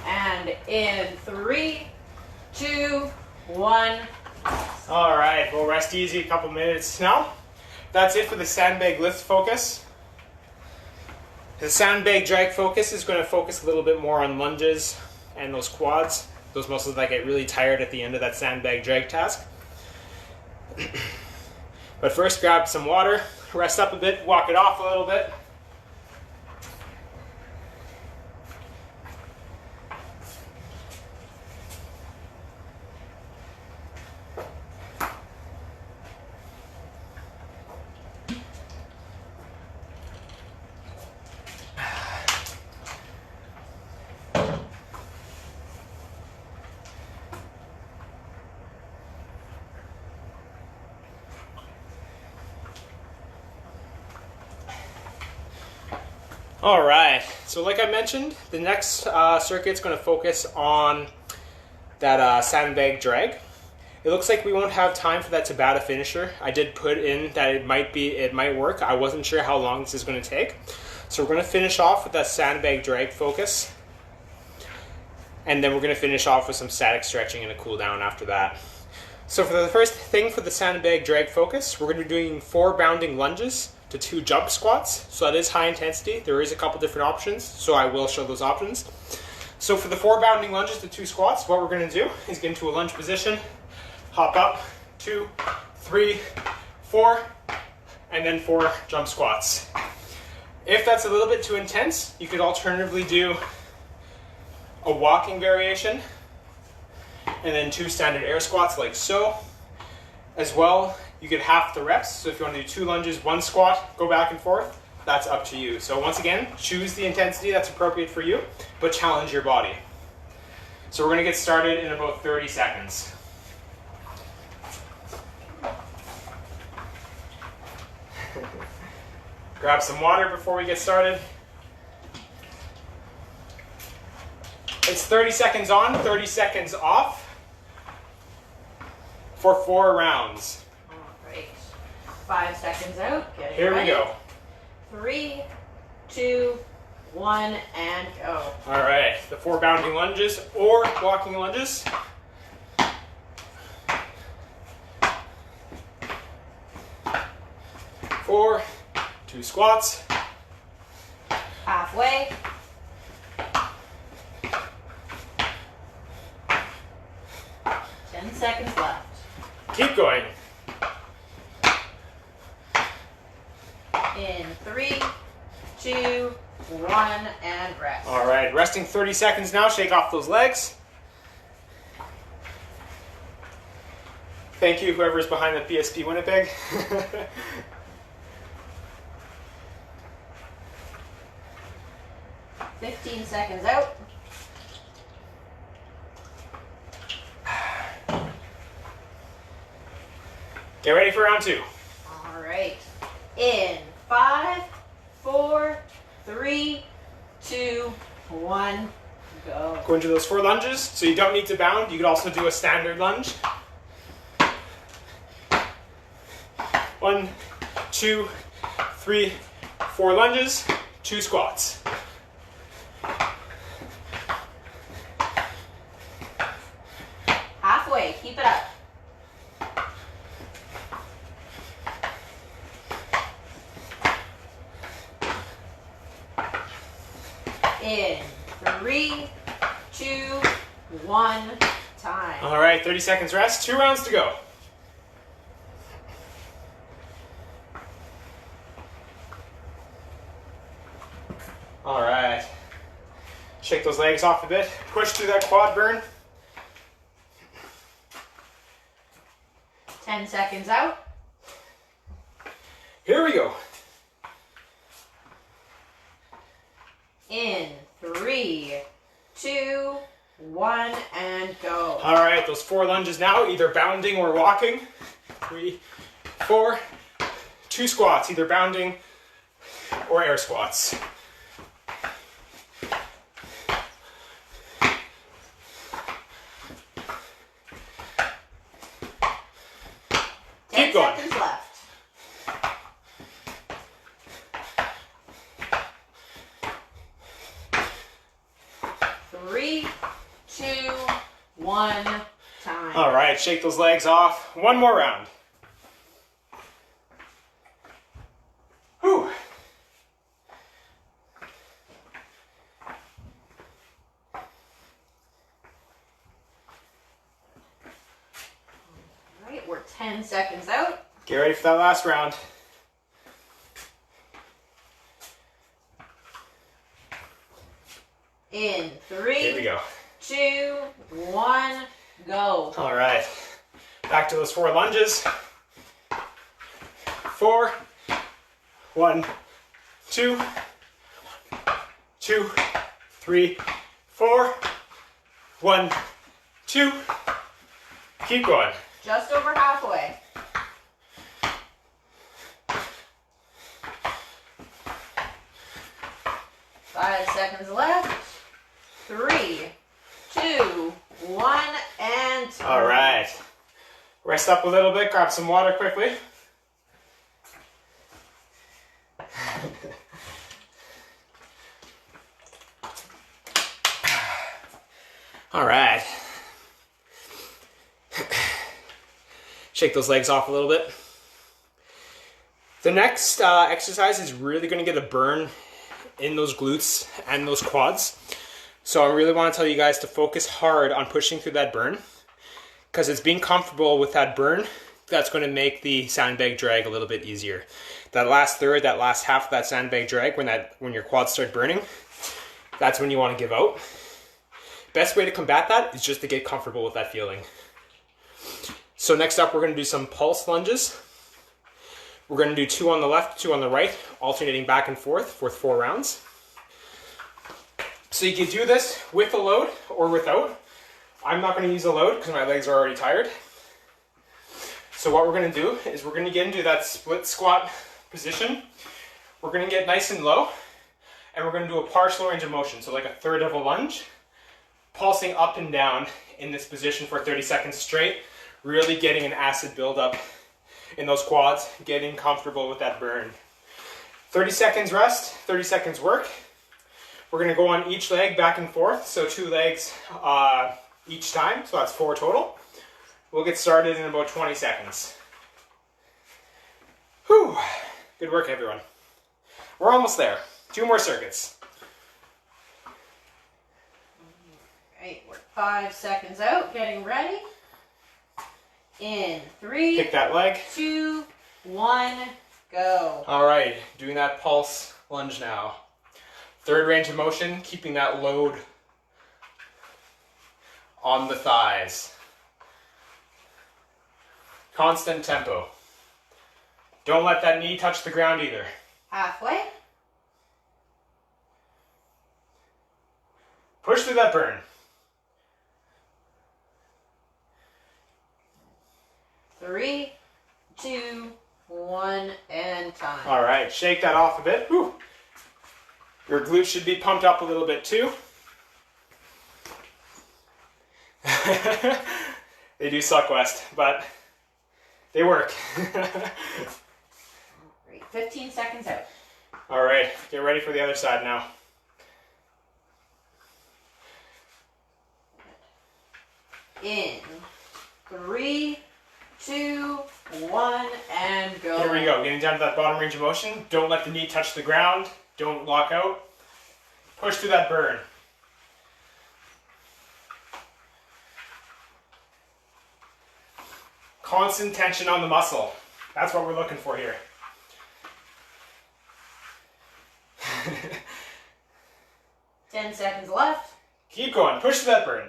S3: And in 3, 2, 1.
S2: All right, we'll rest easy a couple minutes now. That's it for the sandbag lift focus. The sandbag drag focus is going to focus a little bit more on lunges and those quads, those muscles that get really tired at the end of that sandbag drag task. But first, grab some water, rest up a bit, walk it off a little bit. All right, so like I mentioned, the next circuit's going to focus on that sandbag drag. It looks like we won't have time for that Tabata finisher. I did put in that it might work. I wasn't sure how long this is going to take. So we're going to finish off with that sandbag drag focus. And then we're going to finish off with some static stretching and a cool down after that. So for the first thing for the sandbag drag focus, we're going to be doing 4 bounding lunges to 2 jump squats. So that is high intensity. There is a couple different options, so I will show those options. So for the 4 bounding lunges to 2 squats, what we're going to do is get into a lunge position, hop up, 2, 3, 4, and then 4 jump squats. If that's a little bit too intense, you could alternatively do a walking variation, and then 2 standard air squats like so. As well, you get half the reps. So if you want to do 2 lunges, 1 squat, go back and forth, that's up to you. So once again, choose the intensity that's appropriate for you, but challenge your body. So we're going to get started in about 30 seconds. Grab some water before we get started. It's 30 seconds on, 30 seconds off for 4 rounds.
S3: All right. 5 seconds out. Get
S2: Here
S3: ready.
S2: we go.
S3: 3, 2, 1, and go.
S2: All right, the 4 bounding lunges or walking lunges. 4, 2 squats.
S3: Halfway. 10 seconds left.
S2: Keep going.
S3: In 3, 2, 1, and rest.
S2: All right, resting 30 seconds now. Shake off those legs. Thank you, whoever's behind the PSP Winnipeg.
S3: 15 seconds out.
S2: Get ready for round 2.
S3: All right. In 5, 4, 3, 2, 1, go.
S2: Go into those 4 lunges, so you don't need to bound. You could also do a standard lunge. 1, 2, 3, 4 lunges, 2 squats.
S3: Halfway. Keep it up. In 3, 2, 1, time.
S2: All right, 30 seconds rest. 2 rounds to go. All right. Shake those legs off a bit. Push through that quad burn.
S3: 10 seconds out.
S2: Here we go.
S3: In 3, 2, 1, and go.
S2: All right, those 4 lunges now, either bounding or walking. 3, 4, 2 squats, either bounding or air squats. Keep going.
S3: 10 seconds left. Three, 2, 1, time.
S2: All right, shake those legs off. 1 more round. Whew.
S3: All right, we're 10 seconds out.
S2: Get ready for that last round.
S3: In
S2: Here
S3: 3,
S2: we go.
S3: 2, 1, go.
S2: All right, back to those 4 lunges. 4, 1, 2, 2, 3, 4, 1, 2. Keep going.
S3: Just over halfway. Five seconds left. 3, 2, 1, and time.
S2: All right. Rest up a little bit, grab some water quickly. All right. Shake those legs off a little bit. The next exercise is really going to get a burn in those glutes and those quads. So I really want to tell you guys to focus hard on pushing through that burn, because it's being comfortable with that burn that's going to make the sandbag drag a little bit easier. That last third, that last half of that sandbag drag, when your quads start burning, that's when you want to give out. Best way to combat that is just to get comfortable with that feeling. So next up, we're going to do some pulse lunges. We're going to do 2 on the left, 2 on the right, alternating back and forth for 4 rounds. So you can do this with a load or without. I'm not going to use a load because my legs are already tired. So what we're going to do is we're going to get into that split squat position. We're going to get nice and low, and we're going to do a partial range of motion, so like a third of a lunge, pulsing up and down in this position for 30 seconds straight, really getting an acid buildup in those quads, getting comfortable with that burn. 30 seconds rest, 30 seconds work. We're going to go on each leg back and forth, so 2 legs each time, so that's 4 total. We'll get started in about 20 seconds. Whew, good work everyone. We're almost there. 2 more circuits.
S3: Alright, we're 5 seconds out, getting ready. In 3,
S2: Kick that leg.
S3: 2, 1, go.
S2: All right, doing that pulse lunge now. Third range of motion, keeping that load on the thighs. Constant tempo. Don't let that knee touch the ground either.
S3: Halfway.
S2: Push through that burn.
S3: 3, 2, 1, and time.
S2: All right, shake that off a bit. Whew. Your glutes should be pumped up a little bit too. They do suck, West, but they work.
S3: Great. 15 seconds out.
S2: All right, get ready for the other side now.
S3: In 3, 2, 1, and go.
S2: Here we go, getting down to that bottom range of motion. Don't let the knee touch the ground. Don't lock out. Push through that burn. Constant tension on the muscle. That's what we're looking for here.
S3: 10 seconds left.
S2: Keep going, push through that burn.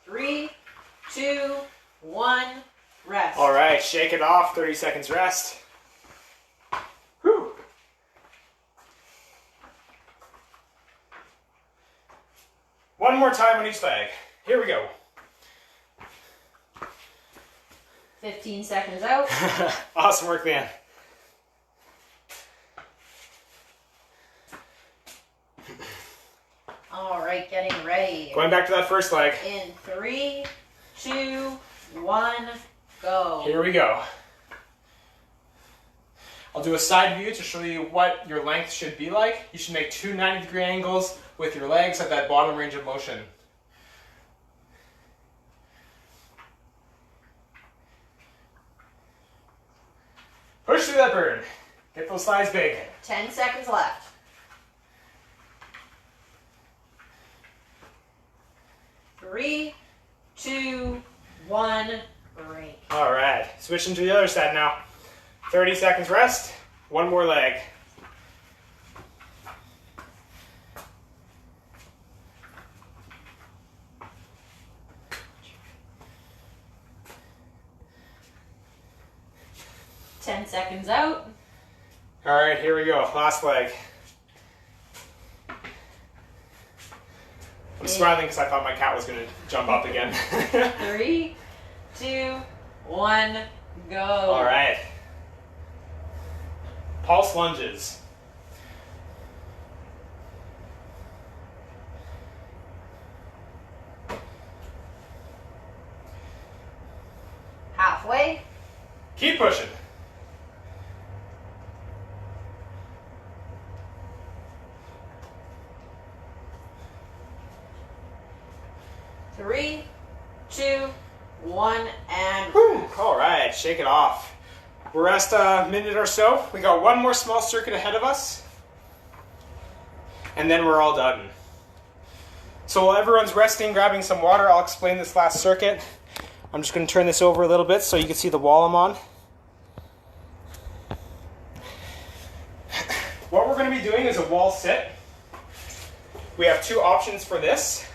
S3: 3, 2, 1, rest.
S2: All right, shake it off, 30 seconds rest. Whew. One more time on each leg. Here we go.
S3: 15 seconds out.
S2: Awesome work, man.
S3: All right, getting ready.
S2: Going back to that first leg.
S3: In 3, 2, 1, go.
S2: Here we go. I'll do a side view to show you what your length should be like. You should make 2 90-degree angles with your legs at that bottom range of motion. Push through that burn. Get those thighs big.
S3: 10 seconds left. 3, 2, 1, break.
S2: All right, switching to the other side now. 30 seconds rest, one more leg.
S3: Ten seconds out.
S2: All right, here we go, last leg. I'm smiling because I thought my cat was gonna jump up again.
S3: 3, 2, 1, go.
S2: All right. Pulse lunges.
S3: Halfway.
S2: Keep pushing.
S3: 3, 1, and
S2: Whew. All right, shake it off. We'll rest a minute or so. We got one more small circuit ahead of us, and then we're all done. So while everyone's resting, grabbing some water, I'll explain this last circuit. I'm just going to turn this over a little bit so you can see the wall I'm on. What we're going to be doing is a wall sit. We have two options for this.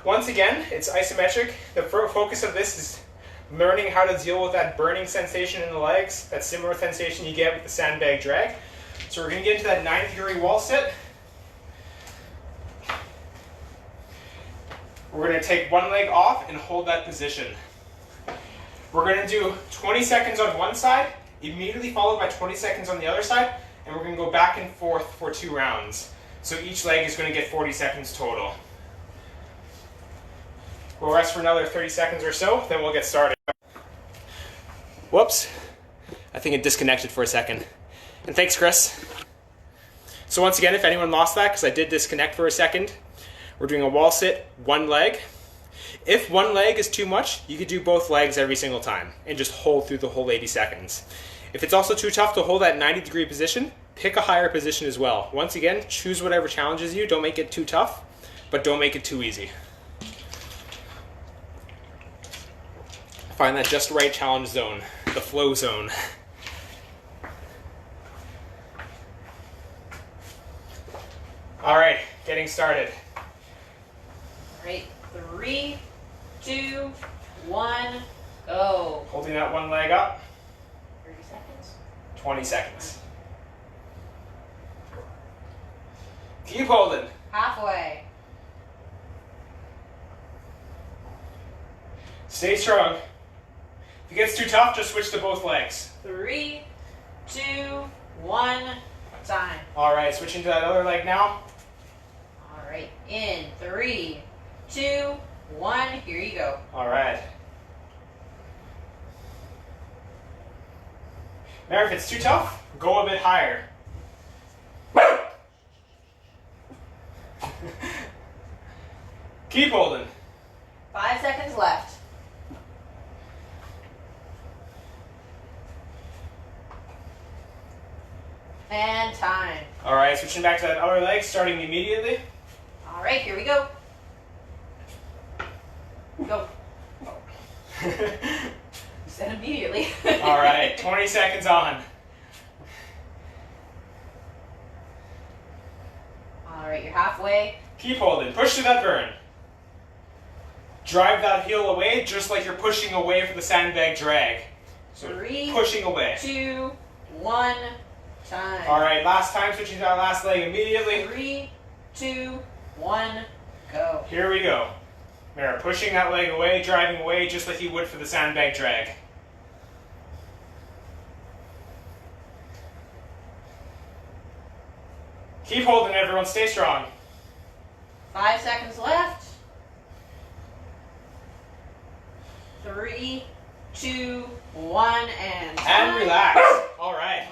S2: Once again, it's isometric. The focus of this is learning how to deal with that burning sensation in the legs, that similar sensation you get with the sandbag drag. So we're going to get into that 90-degree wall sit. We're going to take one leg off and hold that position. We're going to do 20 seconds on one side, immediately followed by 20 seconds on the other side, and we're going to go back and forth for 2 rounds. So each leg is going to get 40 seconds total. We'll rest for another 30 seconds or so, then we'll get started. Whoops. I think it disconnected for a second. And thanks, Chris. So once again, if anyone lost that, because I did disconnect for a second, we're doing a wall sit, one leg. If one leg is too much, you could do both legs every single time and just hold through the whole 80 seconds. If it's also too tough to hold that 90-degree position, pick a higher position as well. Once again, choose whatever challenges you. Don't make it too tough, but don't make it too easy. Find that just right challenge zone, the flow zone. All right, getting started.
S3: all right, 3, 2, 1, go.
S2: Holding that one leg up,
S3: 30 seconds.
S2: 20 seconds. Keep holding.
S3: Halfway.
S2: Stay strong. If it gets too tough, just switch to both legs.
S3: 3, 2, 1, time.
S2: All right, switching to that other leg now.
S3: All right, in 3, 2, 1, here you go.
S2: All right. Now, if it's too tough, go a bit higher. Keep holding.
S3: 5 seconds left. And time.
S2: All right, switching back to that other leg, starting immediately.
S3: All right, here we go. Go. You said immediately.
S2: All right, 20 seconds on.
S3: All right, you're halfway.
S2: Keep holding. Push to that burn. Drive that heel away just like you're pushing away from the sandbag drag. So
S3: 3,
S2: pushing away.
S3: 2, 1, time.
S2: All right, last time, switching to that last leg immediately.
S3: 3, 2, 1, go.
S2: Here we go. There, pushing that leg away, driving away just like you would for the sandbag drag. Keep holding, everyone. Stay strong.
S3: 5 seconds left. 3, 2, 1, and time.
S2: And relax. All right.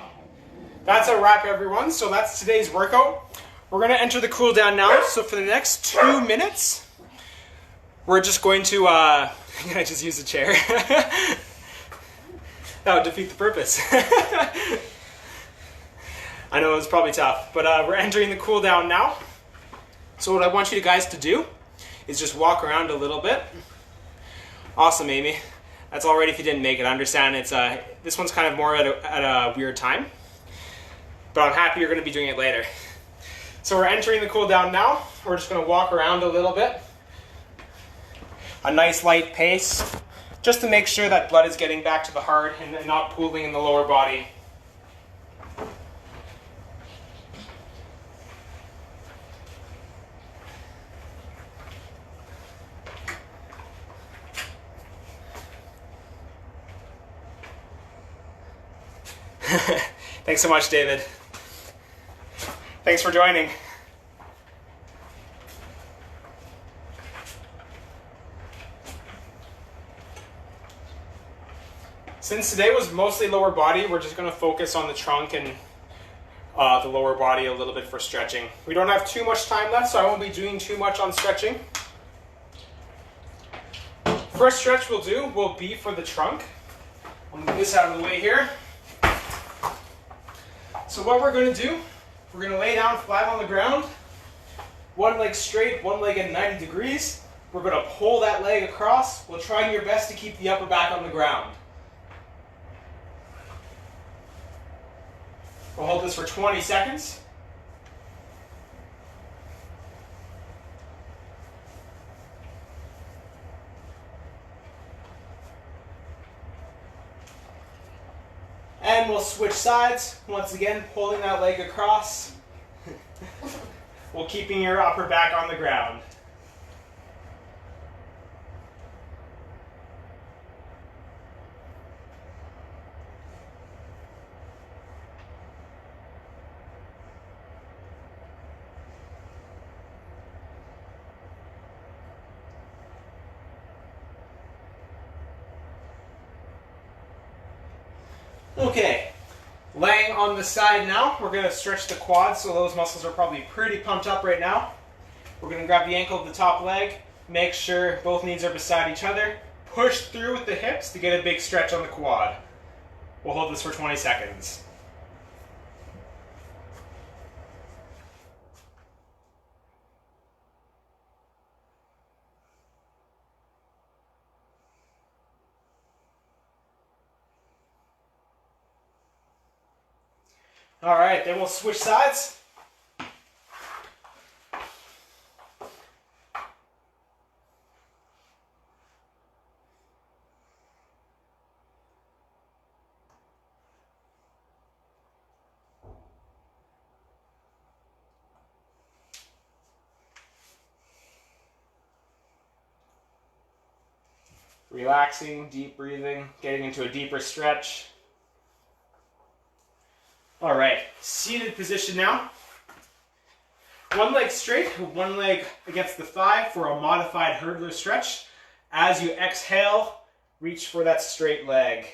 S2: That's a wrap, everyone. So that's today's workout. We're going to enter the cool down now. So for the next 2 minutes, we're just going to, I just use a chair. That would defeat the purpose. I know it's probably tough, but we're entering the cool down now. So what I want you guys to do is just walk around a little bit. Awesome, Amy. That's all right if you didn't make it. I understand it's this one's kind of more at a weird time, but I'm happy you're going to be doing it later. So we're entering the cool down now. We're just going to walk around a little bit. A nice light pace, just to make sure that blood is getting back to the heart and not pooling in the lower body. Thanks so much, David. Thanks for joining. Since today was mostly lower body, we're just going to focus on the trunk and the lower body a little bit for stretching. We don't have too much time left, so I won't be doing too much on stretching. First stretch we'll do will be for the trunk. I'll move this out of the way here. So what we're going to do, we're going to lay down flat on the ground, one leg straight, one leg at 90 degrees. We're going to pull that leg across. We'll try your best to keep the upper back on the ground. We'll hold this for 20 seconds. And we'll switch sides. Once again, pulling that leg across while keeping your upper back on the ground. Okay, laying on the side now, we're going to stretch the quads, so those muscles are probably pretty pumped up right now. We're going to grab the ankle of the top leg, make sure both knees are beside each other, push through with the hips to get a big stretch on the quad. We'll hold this for 20 seconds. All right, then we'll switch sides. Relaxing, deep breathing, getting into a deeper stretch. All right, seated position now. One leg straight, one leg against the thigh for a modified hurdler stretch. As you exhale, reach for that straight leg.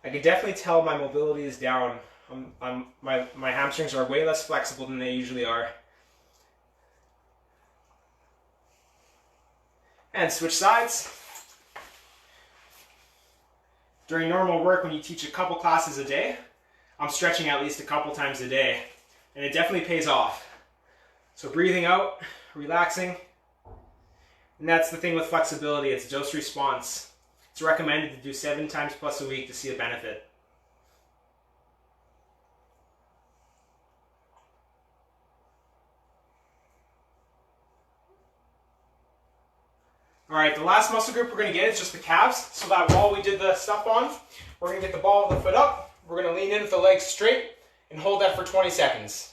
S2: I can definitely tell my mobility is down. My hamstrings are way less flexible than they usually are. And switch sides. During normal work, when you teach a couple classes a day, I'm stretching at least a couple times a day, and it definitely pays off. So breathing out, relaxing, and that's the thing with flexibility, it's dose response. It's recommended to do 7 times plus a week to see a benefit. All right, the last muscle group we're going to get is just the calves. So that wall we did the stuff on, we're going to get the ball of the foot up. We're going to lean in with the legs straight and hold that for 20 seconds.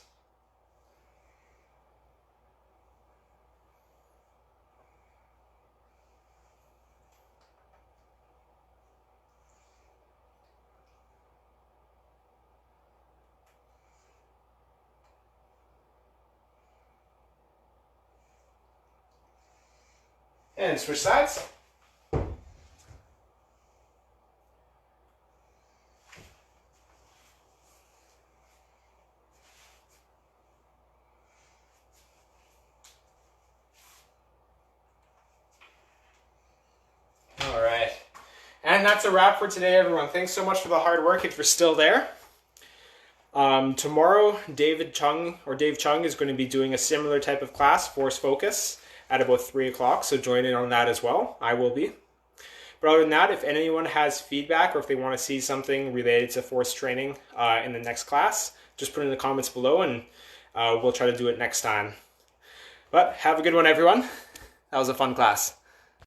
S2: And switch sides. All right. And that's a wrap for today, everyone. Thanks so much for the hard work if you're still there. Tomorrow, Dave Chung is going to be doing a similar type of class, Force Focus, at about 3 o'clock, so join in on that as well. I will be. But other than that, if anyone has feedback or if they want to see something related to force training in the next class, just put it in the comments below and we'll try to do it next time. But have a good one, everyone. That was a fun class.